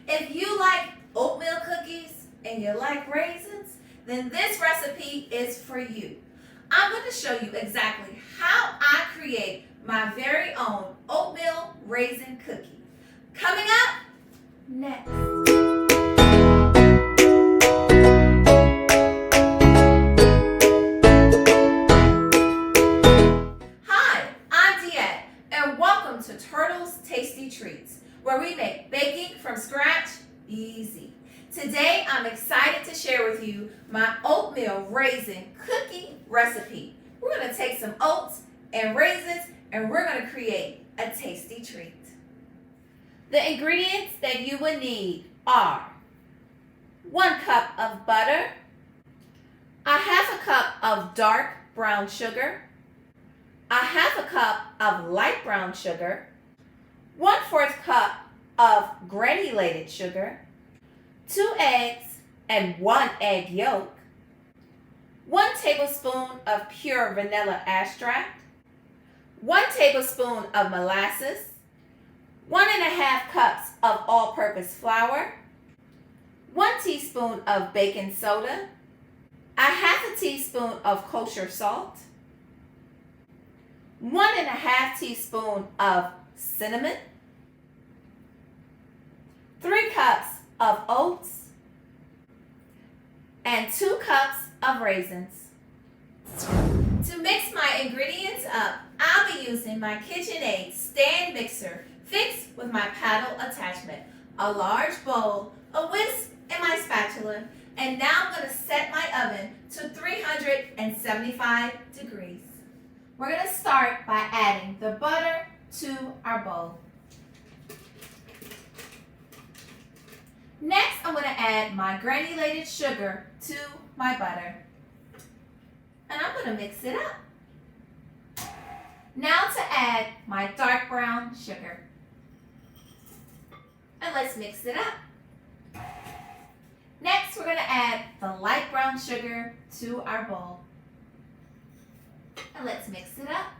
If you like oatmeal cookies and you like raisins, then this recipe is for you. I'm going to show you exactly how I create my very own oatmeal raisin cookie. Coming up next. Hi, I'm Deette, and welcome to Turtles Tasty Treats, where we make baking from scratch easy. Today, I'm excited to share with you my oatmeal raisin cookie recipe. We're going to take some oats and raisins, and we're going to create a tasty treat. The ingredients that you will need are 1 cup of butter, a 1/2 cup of dark brown sugar, a 1/2 cup of light brown sugar, 1/4 cup of granulated sugar, 2 eggs and 1 egg yolk, 1 tablespoon of pure vanilla extract, 1 tablespoon of molasses, 1½ cups of all-purpose flour, 1 teaspoon of baking soda, a 1/2 teaspoon of kosher salt, 1½ teaspoon of cinnamon, 3 cups of oats, and 2 cups of raisins. To mix my ingredients up, I'll be using my KitchenAid stand mixer fixed with my paddle attachment, a large bowl, a whisk, and my spatula. And now I'm going to set my oven to 375 degrees. We're going to start by adding the butter to our bowl. Next, I'm going to add my granulated sugar to my butter. And I'm going to mix it up. Now to add my dark brown sugar. And let's mix it up. Next, we're going to add the light brown sugar to our bowl. And let's mix it up.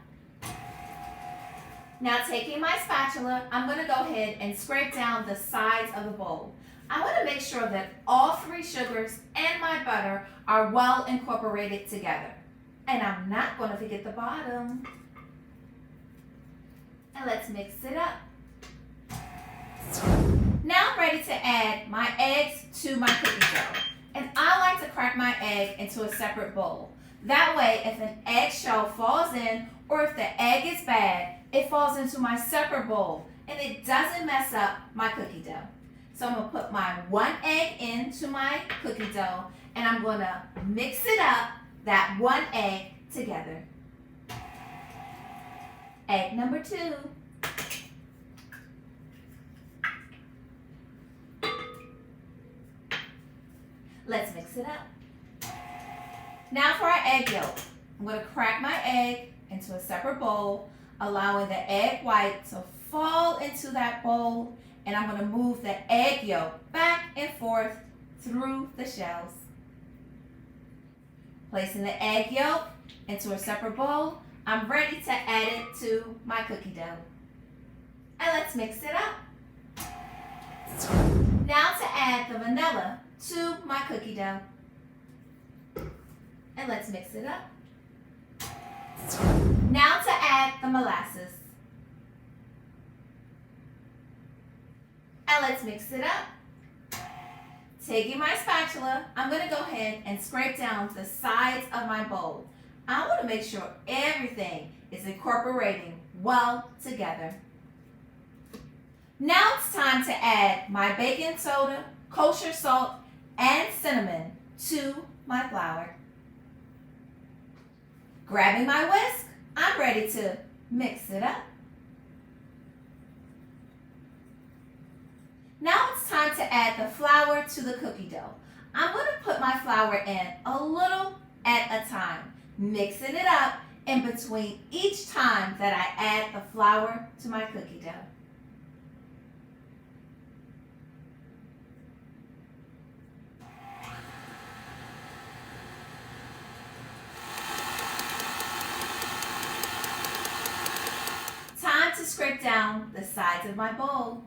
Now taking my spatula, I'm going to go ahead and scrape down the sides of the bowl. I want to make sure that all 3 sugars and my butter are well incorporated together. And I'm not going to forget the bottom. And let's mix it up. Now I'm ready to add my eggs to my cookie dough. And I like to crack my egg into a separate bowl. That way, if an eggshell falls in or if the egg is bad, it falls into my separate bowl and it doesn't mess up my cookie dough. So I'm going to put my 1 egg into my cookie dough and I'm going to mix it up, that 1 egg, together. Egg number 2. Let's mix it up. Now for our egg yolk. I'm going to crack my egg into a separate bowl, allowing the egg white to fall into that bowl. And I'm going to move the egg yolk back and forth through the shells. Placing the egg yolk into a separate bowl, I'm ready to add it to my cookie dough. And let's mix it up. Now to add the vanilla to my cookie dough. And let's mix it up. Now to add the molasses. And let's mix it up. Taking my spatula, I'm going to go ahead and scrape down the sides of my bowl. I want to make sure everything is incorporating well together. Now it's time to add my baking soda, kosher salt, and cinnamon to my flour. Grabbing my whisk, I'm ready to mix it up. Now it's time to add the flour to the cookie dough. I'm going to put my flour in a little at a time, mixing it up in between each time that I add the flour to my cookie dough. Time to scrape down the sides of my bowl.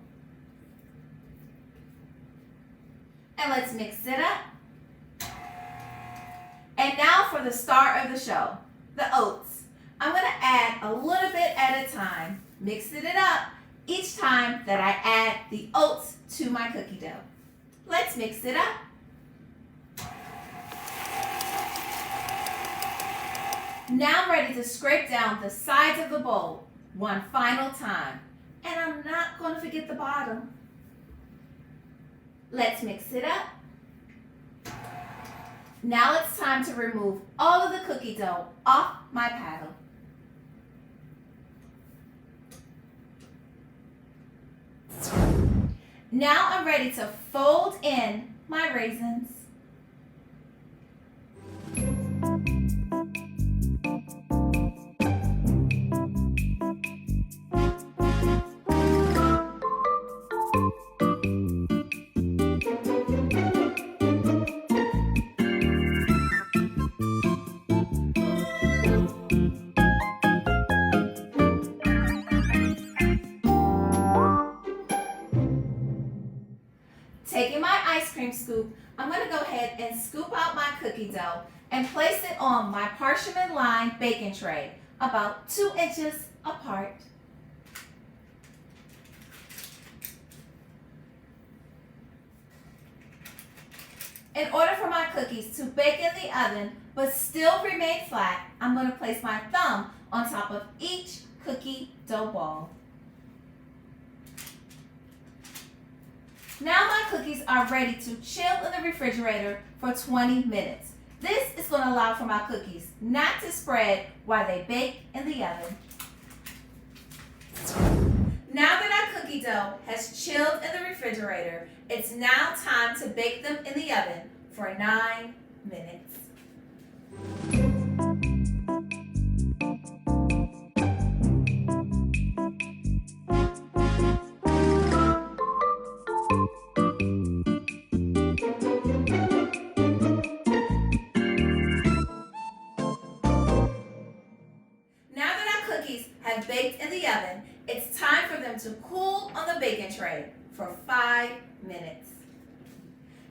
And let's mix it up. And now for the star of the show, the oats. I'm going to add a little bit at a time, mixing it up each time that I add the oats to my cookie dough. Let's mix it up. Now I'm ready to scrape down the sides of the bowl one final time. And I'm not going to forget the bottom. Let's mix it up. Now it's time to remove all of the cookie dough off my paddle. Now I'm ready to fold in my raisins. Taking my ice cream scoop, I'm going to go ahead and scoop out my cookie dough and place it on my parchment-lined baking tray, about 2 inches apart. In order for my cookies to bake in the oven but still remain flat, I'm going to place my thumb on top of each cookie dough ball. Now my cookies are ready to chill in the refrigerator for 20 minutes. This is going to allow for my cookies not to spread while they bake in the oven. Now that our cookie dough has chilled in the refrigerator, it's now time to bake them in the oven for 9 minutes. Have baked in the oven, it's time for them to cool on the baking tray for 5 minutes.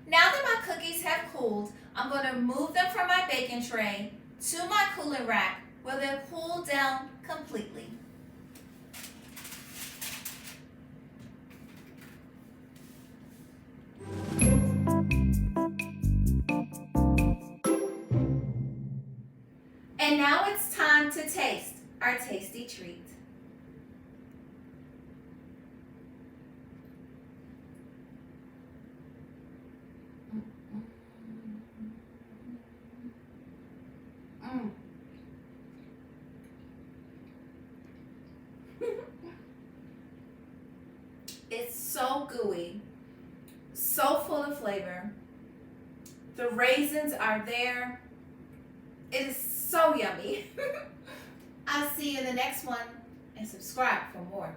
Now that my cookies have cooled, I'm going to move them from my baking tray to my cooling rack where they'll cool down completely. And now it's time to taste our tasty treat. It's so gooey, so full of flavor. The raisins are there. It is so yummy. I'll see you in the next one, and subscribe for more.